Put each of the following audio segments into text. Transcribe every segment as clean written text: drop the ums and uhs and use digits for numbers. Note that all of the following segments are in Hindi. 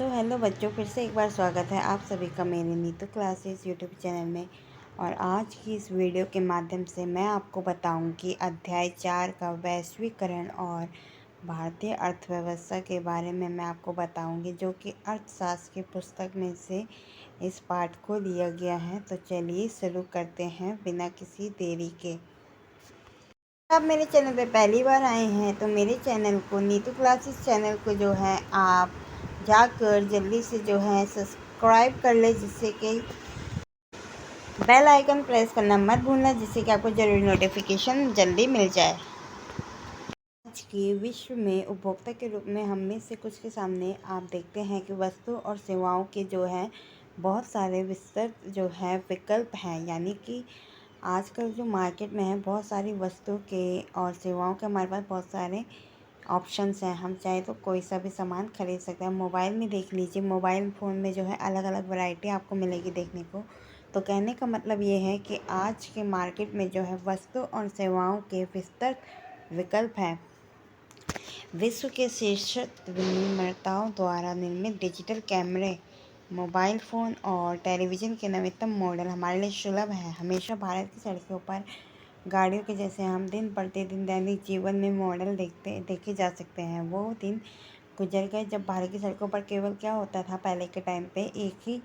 हेलो बच्चों, फिर से एक बार स्वागत है आप सभी का मेरे नीतू क्लासेस यूट्यूब चैनल में। और आज की इस वीडियो के माध्यम से मैं आपको बताऊंगी अध्याय 4 का वैश्वीकरण और भारतीय अर्थव्यवस्था के बारे में मैं आपको बताऊंगी, जो कि अर्थशास्त्र की पुस्तक में से इस पाठ को लिया गया है। तो चलिए शुरू करते हैं बिना किसी देरी के। आप मेरे चैनल पे पहली बार आए हैं तो मेरे चैनल को नीतू क्लासेस चैनल को जो है आप जाकर जल्दी से जो है सब्सक्राइब कर ले, जिससे कि बेल आइकन प्रेस करना मत भूलना, जिससे कि आपको ज़रूरी नोटिफिकेशन जल्दी मिल जाए। आज के विश्व में उपभोक्ता के रूप में हम में से कुछ के सामने आप देखते हैं कि वस्तु और सेवाओं के जो है बहुत सारे विस्तृत जो है विकल्प हैं। यानी कि आजकल जो मार्केट में है बहुत सारी वस्तुओं के और सेवाओं के हमारे पास बहुत सारे ऑप्शंस हैं। हम चाहे तो कोई सा भी सामान खरीद सकते हैं। मोबाइल में देख लीजिए, मोबाइल फ़ोन में जो है अलग अलग वैरायटी आपको मिलेगी देखने को। तो कहने का मतलब ये है कि आज के मार्केट में जो है वस्तु और सेवाओं के विस्तृत विकल्प हैं। विश्व के शीर्ष विनिर्माताओं द्वारा निर्मित डिजिटल कैमरे, मोबाइल फ़ोन और टेलीविज़न के नवीनतम मॉडल हमारे लिए सुलभ है। हमेशा भारत की सड़कों पर गाड़ियों के जैसे हम दिन प्रतिदिन दैनिक जीवन में मॉडल देखे जा सकते हैं। वो दिन गुजर गए जब भारत की सड़कों पर केवल क्या होता था, पहले के टाइम पे एक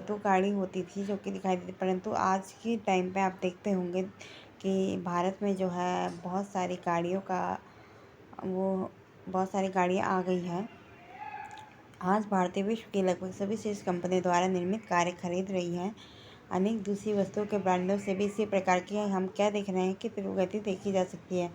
दो गाड़ी होती थी जो कि दिखाई देती, परंतु आज के टाइम पे आप देखते होंगे कि भारत में जो है बहुत सारी गाड़ियाँ आ गई हैं। आज भारतीय विश्व की लगभग सभी शीर्ष कंपनियों द्वारा निर्मित कारें खरीद रही हैं। अनेक दूसरी वस्तुओं के ब्रांडों से भी इसी प्रकार की हम क्या देख रहे हैं कि प्रगति देखी जा सकती है।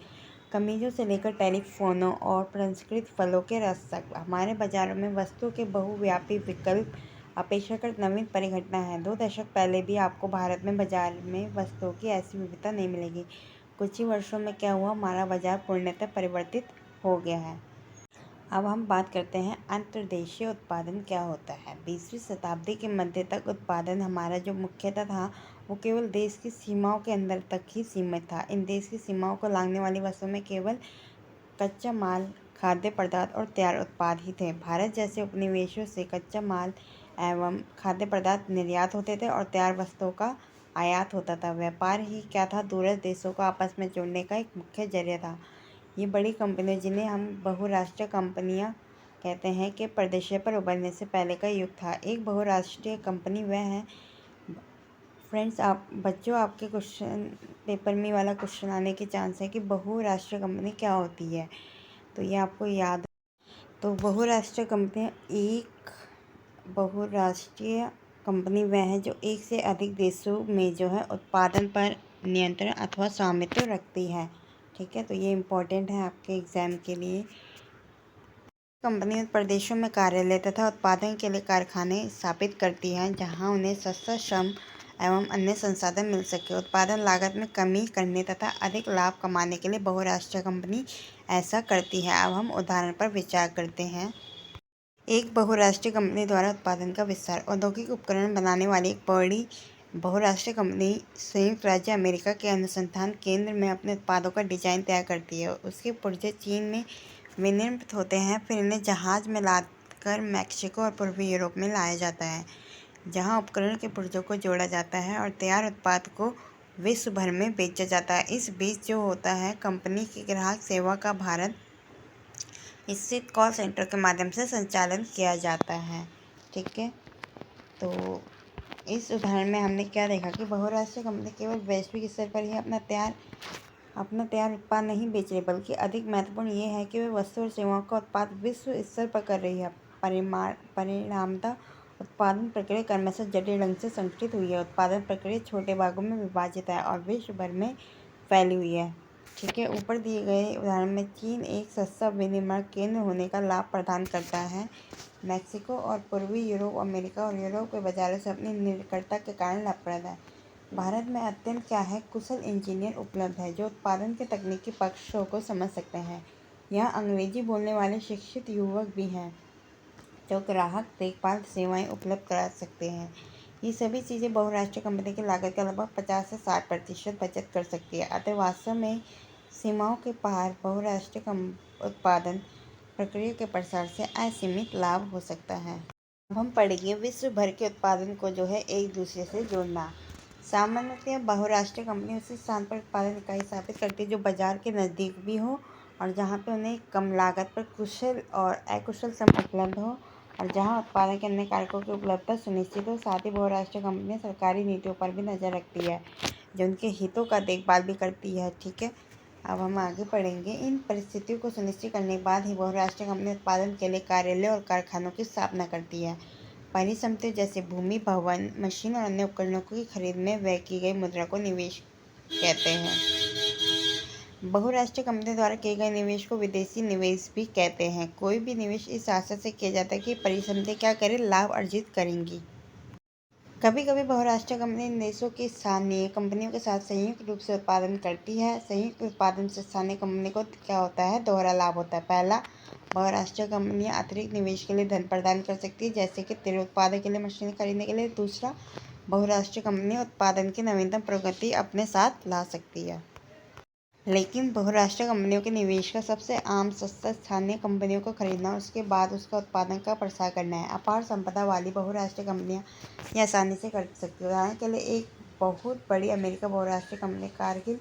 कमीजों से लेकर टेलीफोनों और प्रसंस्कृत फलों के रस तक हमारे बाज़ारों में वस्तुओं के बहुव्यापी विकल्प अपेक्षाकृत नवीन परिघटना है। 2 दशक पहले भी आपको भारत में बाजार में वस्तुओं की ऐसी विविधता नहीं मिलेगी। कुछ ही वर्षों में क्या हुआ, हमारा बाजार पूर्णतः परिवर्तित हो गया है। अब हम बात करते हैं अंतर्देशीय उत्पादन क्या होता है। 20वीं शताब्दी के मध्य तक उत्पादन हमारा जो मुख्यतः था वो केवल देश की सीमाओं के अंदर तक ही सीमित था। इन देश की सीमाओं को लांघने वाली वस्तुओं में केवल कच्चा माल, खाद्य पदार्थ और तैयार उत्पाद ही थे। भारत जैसे उपनिवेशों से कच्चा माल एवं खाद्य पदार्थ निर्यात होते थे और तैयार वस्तुओं का आयात होता था। व्यापार ही क्या था, दूरस्थ देशों को आपस में जोड़ने का एक मुख्य जरिया था। ये बड़ी कंपनियां, जिन्हें हम बहुराष्ट्रीय कंपनियां कहते हैं, के प्रदेश पर उभरने से पहले का युग था। एक बहुराष्ट्रीय कंपनी वह है। फ्रेंड्स, आप बच्चों, आपके क्वेश्चन पेपर में वाला क्वेश्चन आने के चांस है कि बहुराष्ट्रीय कंपनी क्या होती है, तो ये आपको याद। तो बहुराष्ट्रीय कंपनी वह है जो एक से अधिक देशों में जो है उत्पादन पर नियंत्रण अथवा स्वामित्व रखती है। ठीक है, तो ये इम्पोर्टेंट है आपके एग्ज़ाम के लिए। कंपनी प्रदेशों में कार्यालय तथा उत्पादन के लिए कारखाने स्थापित करती हैं, जहां उन्हें सस्ता श्रम एवं अन्य संसाधन मिल सके। उत्पादन लागत में कमी करने तथा अधिक लाभ कमाने के लिए बहुराष्ट्रीय कंपनी ऐसा करती है। अब हम उदाहरण पर विचार करते हैं। एक बहुराष्ट्रीय कंपनी द्वारा उत्पादन का विस्तार। औद्योगिक उपकरण बनाने वाली एक बड़ी बहुराष्ट्रीय कंपनी संयुक्त राज्य अमेरिका के अनुसंधान केंद्र में अपने उत्पादों का डिजाइन तैयार करती है। उसके पुर्जे चीन में विनिर्मित होते हैं, फिर इन्हें जहाज़ में लादकर मैक्सिको और पूर्वी यूरोप में लाया जाता है, जहां उपकरण के पुर्जों को जोड़ा जाता है और तैयार उत्पाद को विश्व भर में बेचा जाता है। इस बीच जो होता है, कंपनी की ग्राहक सेवा का भारत स्थित कॉल सेंटर के माध्यम से संचालन किया जाता है। ठीक है, तो इस उदाहरण में हमने क्या देखा कि बहुराष्ट्रीय कंपनी केवल वैश्विक स्तर पर ही अपना तैयार उत्पाद नहीं बेच रही, बल्कि अधिक महत्वपूर्ण ये है कि वे वस्तु और सेवाओं का उत्पाद विश्व स्तर पर कर रही है। परिणामतः उत्पादन प्रक्रिया क्रमशः जटिल ढंग से संगठित हुई है। उत्पादन प्रक्रिया छोटे भागों में विभाजित है और विश्व भर में फैली हुई है। ठीक है, ऊपर दिए गए उदाहरण में चीन एक सस्ता विनिर्माण केंद्र होने का लाभ प्रदान करता है। मैक्सिको और पूर्वी यूरोप, अमेरिका और यूरोप के बाजारों से अपनी निकटता के कारण लाभप्रद है। भारत में अत्यंत क्या है, कुशल इंजीनियर उपलब्ध है जो उत्पादन के तकनीकी पक्षों को समझ सकते हैं। यहाँ अंग्रेजी बोलने वाले शिक्षित युवक भी हैं जो ग्राहक देखभाल सेवाएं उपलब्ध करा सकते हैं। ये सभी चीज़ें बहुराष्ट्रीय कंपनी की लागत का लगभग 50 से 60% बचत कर सकती है। अतः वास्तव में सीमाओं के पार बहुराष्ट्रीय उत्पादन प्रक्रिया के प्रसार से असीमित लाभ हो सकता है। अब हम पढ़ेंगे विश्व भर के उत्पादन को जो है एक दूसरे से जोड़ना। सामान्यतः बहुराष्ट्रीय कंपनी उसी स्थान पर उत्पादन इकाई स्थापित करती है जो बाजार के नज़दीक भी हो और जहाँ पे उन्हें कम लागत पर कुशल और अकुशल श्रम उपलब्ध हो और जहाँ उत्पादन के अन्य कारकों की उपलब्धता सुनिश्चित हो। साथ ही बहुराष्ट्रीय कंपनियाँ सरकारी नीतियों पर भी नज़र रखती है जो उनके हितों का देखभाल भी करती है। ठीक है, अब हम आगे पढ़ेंगे। इन परिस्थितियों को सुनिश्चित करने के बाद ही बहुराष्ट्रीय कंपनी उत्पादन के लिए कार्यालय और कारखानों की स्थापना करती है। परिसंपत्ति जैसे भूमि, भवन, मशीन और अन्य उपकरणों की खरीद में व्यय की गई मुद्रा को निवेश कहते हैं। बहुराष्ट्रीय कंपनी द्वारा किए गए निवेश को विदेशी निवेश भी कहते हैं। कोई भी निवेश इस आशा से किया जाता है कि परिसंपत्ति क्या करे, लाभ अर्जित करेंगी। कभी कभी बहुराष्ट्रीय कंपनी इन देशों की स्थानीय कंपनियों के साथ संयुक्त रूप से उत्पादन करती है। संयुक्त उत्पादन से स्थानीय कंपनी को क्या होता है, दोहरा लाभ होता है। पहला, बहुराष्ट्रीय कंपनियां अतिरिक्त निवेश के लिए धन प्रदान कर सकती है, जैसे कि तेल उत्पादन के लिए मशीन खरीदने के लिए। दूसरा, बहुराष्ट्रीय कंपनी उत्पादन की नवीनतम प्रगति अपने साथ ला सकती है। लेकिन बहुराष्ट्रीय कंपनियों के निवेश का सबसे आम सस्ता स्थानीय कंपनियों को खरीदना और उसके बाद उसका उत्पादन का प्रसार करना है। अपार संपदा वाली बहुराष्ट्रीय कंपनियां यह आसानी से कर सकती है। उदाहरण के लिए एक बहुत बड़ी अमेरिका बहुराष्ट्रीय कंपनी कारगिल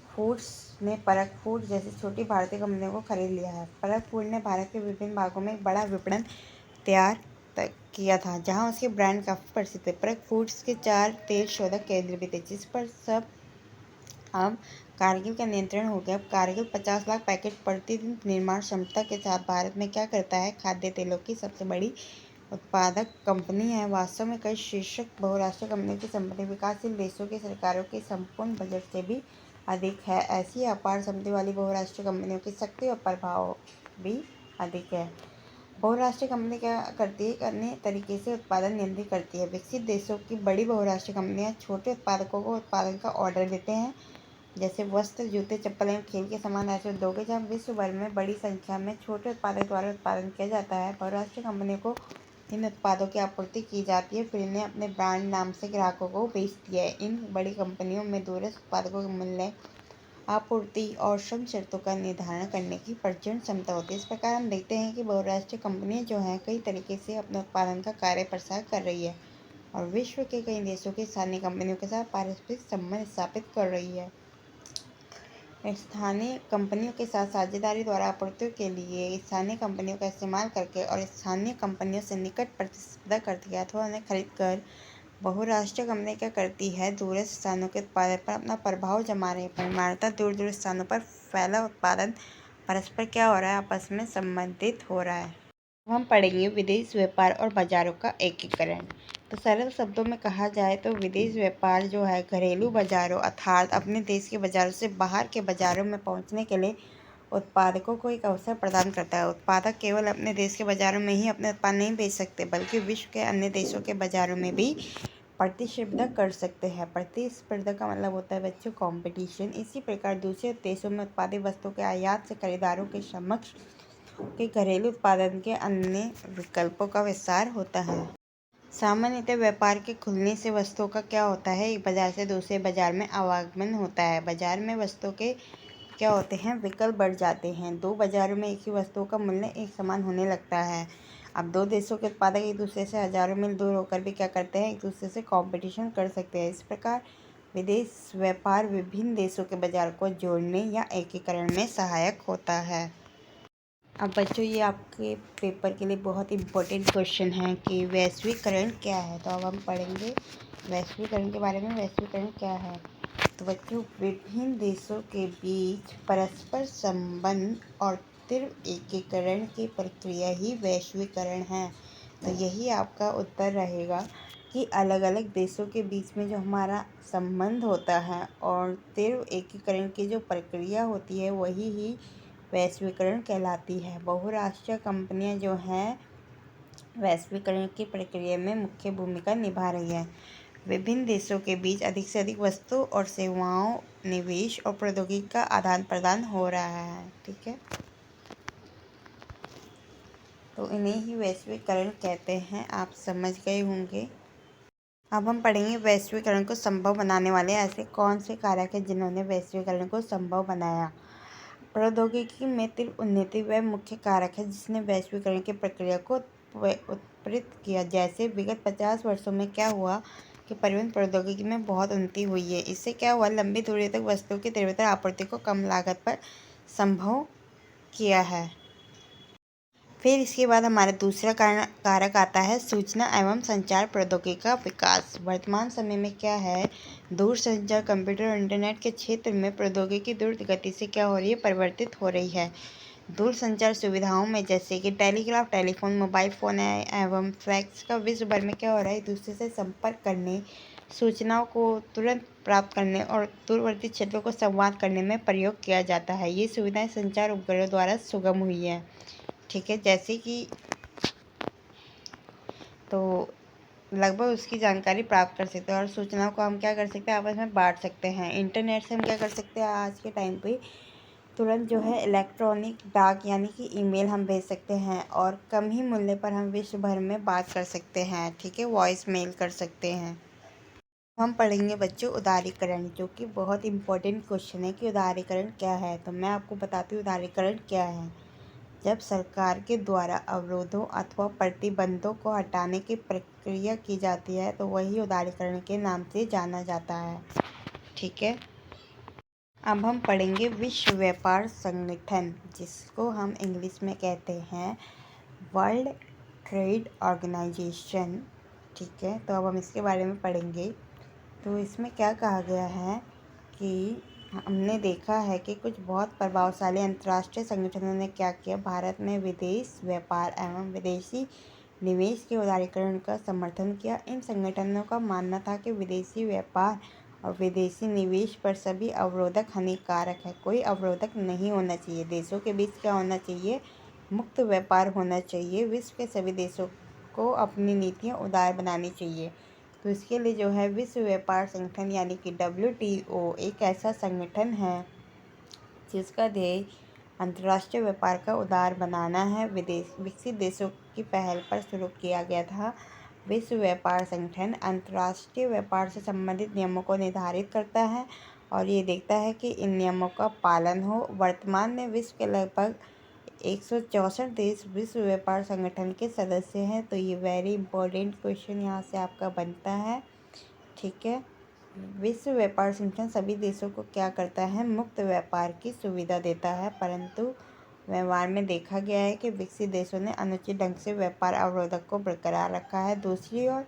फूड्स ने परक फूड जैसी छोटी भारतीय कंपनियों को खरीद लिया है। परक फूड ने भारत के विभिन्न भागों में एक बड़ा विपणन तैयार किया था जहां उसके ब्रांड काफ़ी प्रसिद्ध थे। परक फूड्स के 4 तेल शोधक केंद्र भी थे जिस पर सब अब कारगिल का नियंत्रण हो गया। अब कारगिल 50 लाख पैकेट प्रतिदिन निर्माण क्षमता के साथ भारत में क्या करता है, खाद्य तेलों की सबसे बड़ी उत्पादक कंपनी है। वास्तव में कई शीर्षक बहुराष्ट्रीय कंपनियों की संपत्ति विकासशील देशों की सरकारों के संपूर्ण बजट से भी अधिक है। ऐसी अपार संपत्ति वाली बहुराष्ट्रीय कंपनियों की शक्ति और प्रभाव भी अधिक है। बहुराष्ट्रीय कंपनी क्या करती है, एक अन्य तरीके से उत्पादन नियंत्रित करती है। विकसित देशों की बड़ी बहुराष्ट्रीय कंपनियां छोटे उत्पादकों को उत्पादन का ऑर्डर देते हैं, जैसे वस्त्र, जूते, चप्पल एवं खेल के सामान ऐसे उद्योग है जहाँ विश्व भर में बड़ी संख्या में छोटे उत्पादक द्वारा उत्पादन किया जाता है। बहुराष्ट्रीय कंपनियों को इन उत्पादों की आपूर्ति की जाती है, फिर इन्हें अपने ब्रांड नाम से ग्राहकों को बेचती है। इन बड़ी कंपनियों में दूरस्थ उत्पादकों के मूल्य, आपूर्ति और श्रम शर्तों का निर्धारण करने की प्रचंड क्षमता होती है। इस प्रकार हम देखते हैं कि बहुराष्ट्रीय कंपनियां जो हैं कई तरीके से अपने उत्पादन का कार्य प्रसार कर रही है और विश्व के कई देशों की स्थानीय कंपनियों के साथ पारस्परिक संबंध स्थापित कर रही है। स्थानीय कंपनियों के साथ साझेदारी द्वारा आपूर्तियों के लिए स्थानीय कंपनियों का इस्तेमाल करके और स्थानीय कंपनियों से निकट प्रतिस्पर्धा करती है अथवा उन्हें खरीद कर बहुराष्ट्रीय कंपनी क्या करती है, दूरस्थ स्थानों के उत्पादन पर अपना प्रभाव जमा रही है। परिमाणतः दूर दूर स्थानों पर फैला उत्पादन परस्पर क्या हो रहा है, आपस में संबंधित हो रहा है। हम पढ़ेंगे विदेश व्यापार और बाजारों का एकीकरण। तो सरल शब्दों में कहा जाए तो विदेश व्यापार जो है घरेलू बाजारों अर्थात अपने देश के बाजारों से बाहर के बाजारों में पहुंचने के लिए उत्पादकों को एक अवसर प्रदान करता है। उत्पादक केवल अपने देश के बाजारों में ही अपने उत्पाद नहीं बेच सकते बल्कि विश्व के अन्य देशों के बाजारों में भी प्रतिस्पर्धा कर सकते हैं। प्रतिस्पर्धा का मतलब होता है बच्चों कंपटीशन। इसी प्रकार दूसरे देशों में उत्पादित वस्तुओं के आयात से खरीदारों के समक्ष के घरेलू उत्पादन के अन्य विकल्पों का विस्तार होता है। सामान्यतः व्यापार के खुलने से वस्तुओं का क्या होता है, एक बाजार से दूसरे बाजार में आवागमन होता है। बाजार में वस्तुओं के क्या होते हैं, विकल्प बढ़ जाते हैं। दो बाजारों में एक ही वस्तुओं का मूल्य एक समान होने लगता है। अब दो देशों के उत्पादक एक दूसरे से हजारों मील दूर होकर भी क्या करते हैं, एक दूसरे से कंपटीशन कर सकते हैं। इस प्रकार विदेश व्यापार विभिन्न देशों के बाजार को जोड़ने या एकीकरण में सहायक होता है। अब बच्चों ये आपके पेपर के लिए बहुत इम्पोर्टेंट क्वेश्चन है कि वैश्वीकरण क्या है। तो अब हम पढ़ेंगे वैश्वीकरण के बारे में। वैश्वीकरण क्या है, तो बच्चों विभिन्न देशों के बीच परस्पर संबंध और तीव्र एकीकरण की प्रक्रिया ही वैश्वीकरण है। तो यही आपका उत्तर रहेगा कि अलग अलग देशों के बीच में जो हमारा संबंध होता है और तीव्र एकीकरण की जो प्रक्रिया होती है वही ही वैश्वीकरण कहलाती है। बहुराष्ट्रीय कंपनियां जो हैं वैश्वीकरण की प्रक्रिया में मुख्य भूमिका निभा रही है। विभिन्न देशों के बीच अधिक से अधिक वस्तु और सेवाओं, निवेश और प्रौद्योगिकी का आदान प्रदान हो रहा है। ठीक है, तो इन्हें ही वैश्वीकरण कहते हैं, आप समझ गए होंगे। अब हम पढ़ेंगे वैश्वीकरण को संभव बनाने वाले ऐसे कौन से कारक हैं जिन्होंने वैश्वीकरण को संभव बनाया। प्रौद्योगिकी में तीव्र उन्नति वह मुख्य कारक है जिसने वैश्वीकरण की प्रक्रिया को उत्प्रेरित किया। जैसे विगत 50 वर्षों में क्या हुआ कि परिवहन प्रौद्योगिकी में बहुत उन्नति हुई है। इससे क्या हुआ, लंबी दूरी तक वस्तुओं की तीव्रता आपूर्ति को कम लागत पर संभव किया है। फिर इसके बाद हमारा दूसरा कारक आता है सूचना एवं संचार प्रौद्योगिकी का विकास। वर्तमान समय में क्या है, दूरसंचार, कंप्यूटर और इंटरनेट के क्षेत्र में प्रौद्योगिकी द्रुत गति से क्या हो रही है, परिवर्तित हो रही है। दूरसंचार सुविधाओं में जैसे कि टेलीग्राफ, टेलीफोन, मोबाइल फ़ोन एवं फैक्स का विश्व भर में क्या हो रहा है, एक दूसरे से संपर्क करने, सूचनाओं को तुरंत प्राप्त करने और दूरवर्ती क्षेत्रों को संवाद करने में प्रयोग किया जाता है। ये सुविधाएं संचार उपग्रहों द्वारा सुगम हुई है। ठीक है, जैसे कि तो लगभग उसकी जानकारी प्राप्त कर सकते हैं और सूचनाओं को हम क्या कर सकते हैं, आपस में बांट सकते हैं। इंटरनेट से हम क्या कर सकते हैं, आज के टाइम पे तुरंत जो है इलेक्ट्रॉनिक डाक यानी कि ईमेल हम भेज सकते हैं और कम ही मूल्य पर हम विश्व भर में बात कर सकते हैं। ठीक है, वॉइस मेल कर सकते हैं। हम पढ़ेंगे बच्चों उदारीकरण, जो कि बहुत इंपॉर्टेंट क्वेश्चन है कि उदारीकरण क्या है। तो मैं आपको बताती हूँ उदारीकरण क्या है। जब सरकार के द्वारा अवरोधों अथवा प्रतिबंधों को हटाने की प्रक्रिया की जाती है तो वही उदारीकरण के नाम से जाना जाता है। ठीक है, अब हम पढ़ेंगे विश्व व्यापार संगठन, जिसको हम इंग्लिश में कहते हैं वर्ल्ड ट्रेड ऑर्गेनाइजेशन। ठीक है, तो अब हम इसके बारे में पढ़ेंगे। तो इसमें क्या कहा गया है कि हमने देखा है कि कुछ बहुत प्रभावशाली अंतर्राष्ट्रीय संगठनों ने क्या किया, भारत में विदेश व्यापार एवं विदेशी निवेश के उदारीकरण का समर्थन किया। इन संगठनों का मानना था कि विदेशी व्यापार और विदेशी निवेश पर सभी अवरोधक हानिकारक है। कोई अवरोधक नहीं होना चाहिए। देशों के बीच क्या होना चाहिए, मुक्त व्यापार होना चाहिए। विश्व के सभी देशों को अपनी नीतियाँ उदार बनानी चाहिए। तो इसके लिए जो है विश्व व्यापार संगठन यानी कि WTO एक ऐसा संगठन है जिसका ध्येय अंतर्राष्ट्रीय व्यापार का उदार बनाना है। विकसित देशों की पहल पर शुरू किया गया था। विश्व व्यापार संगठन अंतर्राष्ट्रीय व्यापार से संबंधित नियमों को निर्धारित करता है और ये देखता है कि इन नियमों का पालन हो। वर्तमान में विश्व के लगभग 164 देश विश्व व्यापार संगठन के सदस्य हैं। तो ये वेरी इंपॉर्टेंट क्वेश्चन यहाँ से आपका बनता है। ठीक है, विश्व व्यापार संगठन सभी देशों को क्या करता है, मुक्त व्यापार की सुविधा देता है, परंतु व्यवहार में देखा गया है कि विकसित देशों ने अनुचित ढंग से व्यापार अवरोधक को बरकरार रखा है। दूसरी ओर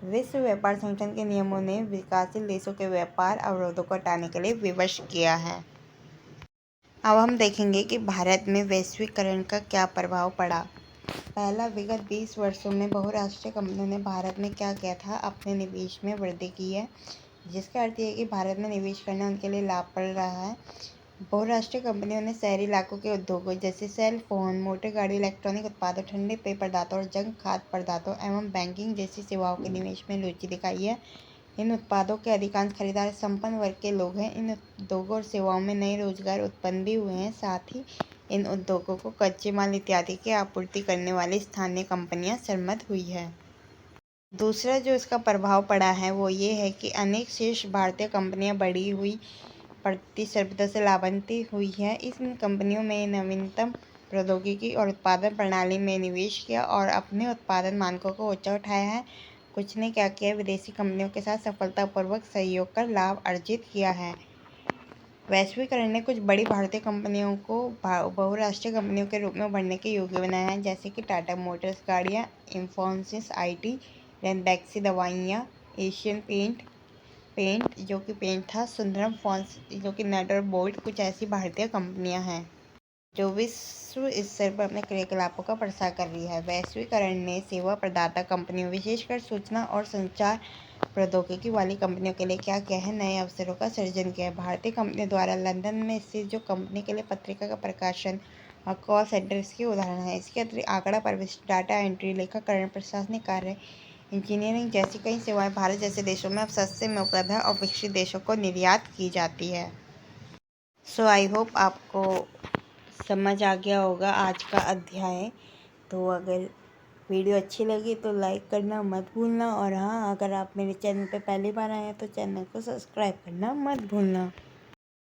विश्व व्यापार संगठन के नियमों ने विकासशील देशों के व्यापार अवरोधों को हटाने के लिए विवश किया है। अब हम देखेंगे कि भारत में वैश्वीकरण का क्या प्रभाव पड़ा। पहला, विगत 20 वर्षों में बहुराष्ट्रीय कंपनियों ने भारत में क्या किया था, अपने निवेश में वृद्धि की है, जिसका अर्थ ये है कि भारत में निवेश करना उनके लिए लाभ पड़ रहा है। बहुराष्ट्रीय कंपनियों ने शहरी इलाकों के उद्योगों जैसे सेल फोन, मोटर गाड़ी, इलेक्ट्रॉनिक उत्पादों, ठंडे पेय पदार्थों और जंग खाद्य पदार्थों एवं बैंकिंग जैसी सेवाओं के निवेश में रुचि दिखाई है। इन उत्पादों के अधिकांश खरीदार संपन्न वर्ग के लोग हैं। इन उद्योगों और सेवाओं में नए रोजगार उत्पन्न भी हुए हैं। साथ ही इन उद्योगों को कच्चे माल इत्यादि की आपूर्ति करने वाली स्थानीय कंपनियां सहमत हुई है। दूसरा जो इसका प्रभाव पड़ा है वो ये है कि अनेक शीर्ष भारतीय कंपनियां बढ़ी हुई प्रतिस्पर्धा से लाभान्वित हुई है। इन कंपनियों में नवीनतम प्रौद्योगिकी और उत्पादन प्रणाली में निवेश किया और अपने उत्पादन मानकों को ऊंचा उठाया है। कुछ ने क्या किया, विदेशी कंपनियों के साथ सफलतापूर्वक सहयोग कर लाभ अर्जित किया है। वैश्वीकरण ने कुछ बड़ी भारतीय कंपनियों को बहुराष्ट्रीय कंपनियों के रूप में उभरने के योग्य बनाया है, जैसे कि टाटा मोटर्स गाड़ियाँ, इंफोसिस IT, रैनबैक्सी दवाइयाँ, एशियन पेंट जो कि पेंट था, सुंदरम फोन्स जो कि नेट और बोल्ट, कुछ ऐसी भारतीय कंपनियां हैं जो विश्व स्तर पर अपने क्रियाकलापों का प्रसार कर रही है। वैश्वीकरण ने सेवा प्रदाता कंपनियों, विशेषकर सूचना और संचार प्रौद्योगिकी वाली कंपनियों के लिए क्या किया है, नए अवसरों का सृजन किया है। भारतीय कंपनियों द्वारा लंदन में स्थित जो कंपनी के लिए पत्रिका का प्रकाशन और कॉल सेंटर इसके उदाहरण है। इसके अतिरिक्त आंकड़ा प्रविष्टि, डाटा एंट्री, लेखाकरण, प्रशासनिक कार्य, इंजीनियरिंग जैसी कई सेवाएं भारत जैसे देशों में अब सस्ते में उपलब्ध है और विकसित देशों को निर्यात की जाती है। सो आई होप आपको समझ आ गया होगा आज का अध्याय। तो अगर वीडियो अच्छी लगी तो लाइक करना मत भूलना और हाँ, अगर आप मेरे चैनल पे पहली बार आए हैं तो चैनल को सब्सक्राइब करना मत भूलना।